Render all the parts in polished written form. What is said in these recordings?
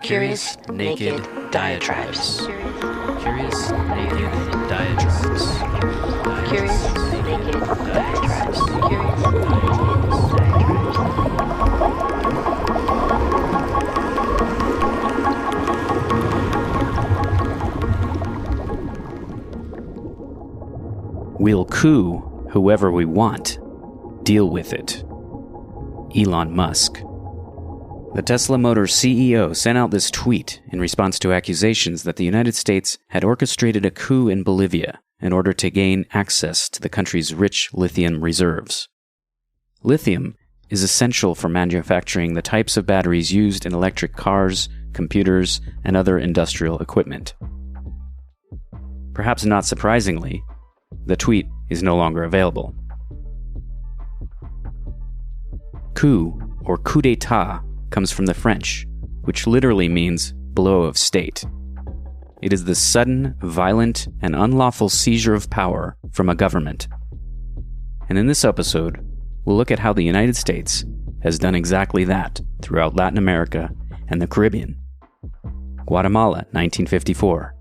Curious Naked Diatribes. Curious Naked Diatribes. Curious Naked Diatribes. Curious We'll coup whoever we want. Deal with it. Elon Musk. The Tesla Motors CEO sent out this tweet in response to accusations that the United States had orchestrated a coup in Bolivia in order to gain access to the country's rich lithium reserves. Lithium is essential for manufacturing the types of batteries used in electric cars, computers, and other industrial equipment. Perhaps not surprisingly, the tweet is no longer available. Coup, or coup d'état, comes from the French, which literally means blow of state. It is the sudden, violent, and unlawful seizure of power from a government. And in this episode, we'll look at how the United States has done exactly that throughout Latin America and the Caribbean. Guatemala, 1954.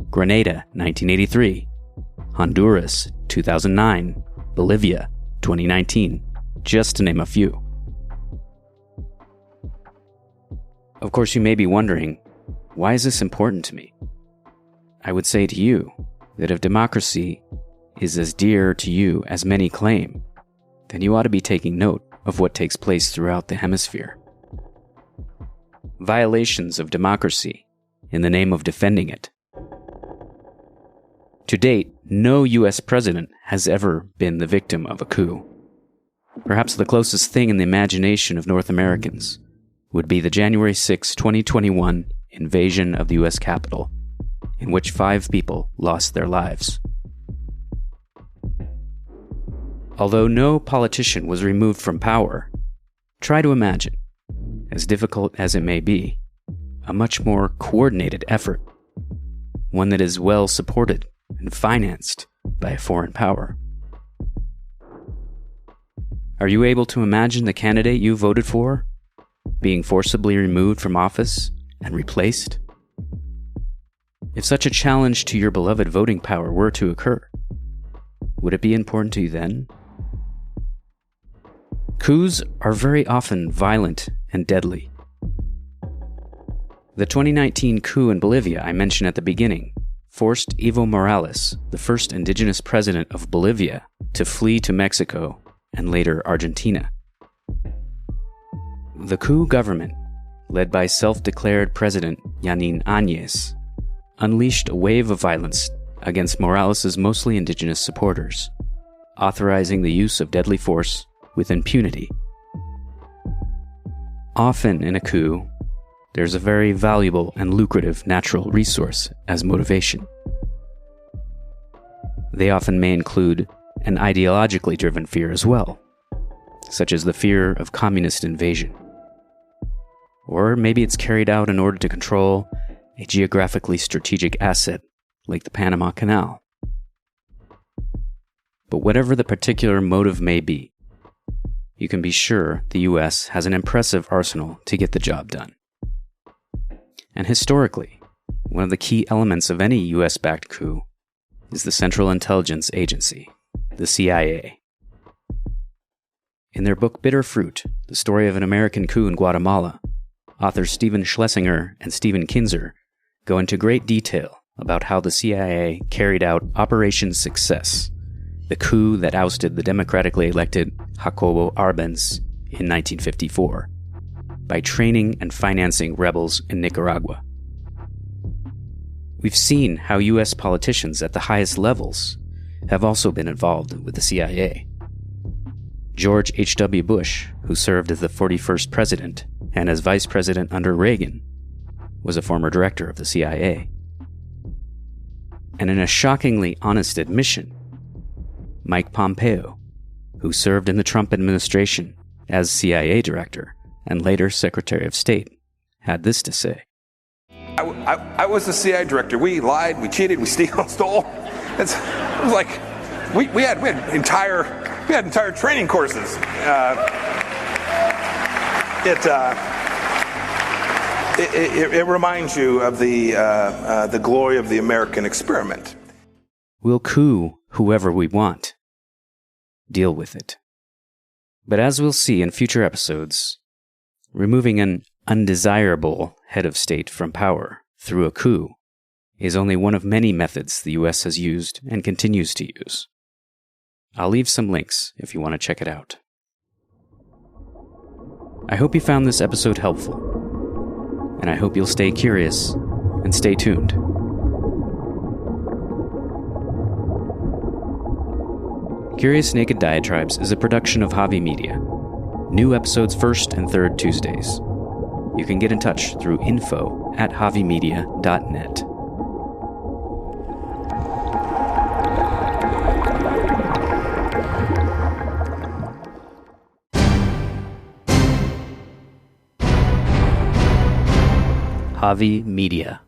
Grenada, 1983. Honduras, 2009. Bolivia, 2019. Just to name a few. Of course, you may be wondering, why is this important to me? I would say to you that if democracy is as dear to you as many claim, then you ought to be taking note of what takes place throughout the hemisphere. Violations of democracy in the name of defending it. To date, no U.S. president has ever been the victim of a coup. Perhaps the closest thing in the imagination of North Americans would be the January 6, 2021 invasion of the U.S. Capitol, in which 5 people lost their lives. Although no politician was removed from power, try to imagine, as difficult as it may be, a much more coordinated effort, one that is well supported and financed by a foreign power. Are you able to imagine the candidate you voted for being forcibly removed from office and replaced? If such a challenge to your beloved voting power were to occur, would it be important to you then? Coups are very often violent and deadly. The 2019 coup in Bolivia I mentioned at the beginning forced Evo Morales, the first indigenous president of Bolivia, to flee to Mexico and later Argentina. The coup government, led by self-declared President Yanin Áñez, unleashed a wave of violence against Morales' mostly indigenous supporters, authorizing the use of deadly force with impunity. Often in a coup, there's a very valuable and lucrative natural resource as motivation. They often may include an ideologically driven fear as well, such as the fear of communist invasion. Or maybe it's carried out in order to control a geographically strategic asset like the Panama Canal. But whatever the particular motive may be, you can be sure the US has an impressive arsenal to get the job done. And historically, one of the key elements of any US-backed coup is the Central Intelligence Agency, the CIA. In their book Bitter Fruit, the story of an American coup in Guatemala, authors Stephen Schlesinger and Stephen Kinzer go into great detail about how the CIA carried out Operation Success, the coup that ousted the democratically elected Jacobo Arbenz in 1954, by training and financing rebels in Nicaragua. We've seen how U.S. politicians at the highest levels have also been involved with the CIA. George H.W. Bush, who served as the 41st president and as vice president under Reagan, was a former director of the CIA. And in a shockingly honest admission, Mike Pompeo, who served in the Trump administration as CIA director and later Secretary of State, had this to say. I was the CIA director. We lied, we cheated, we stole. It was like we had entire training courses. it reminds you of the glory of the American experiment. We'll coup whoever we want. Deal with it. But as we'll see in future episodes, removing an undesirable head of state from power through a coup is only one of many methods the US has used and continues to use. I'll leave some links if you want to check it out. I hope you found this episode helpful, and I hope you'll stay curious and stay tuned. Curious Naked Diatribes is a production of Javi Media. New episodes first and third Tuesdays. You can get in touch through info@javimedia.net. Javi Media.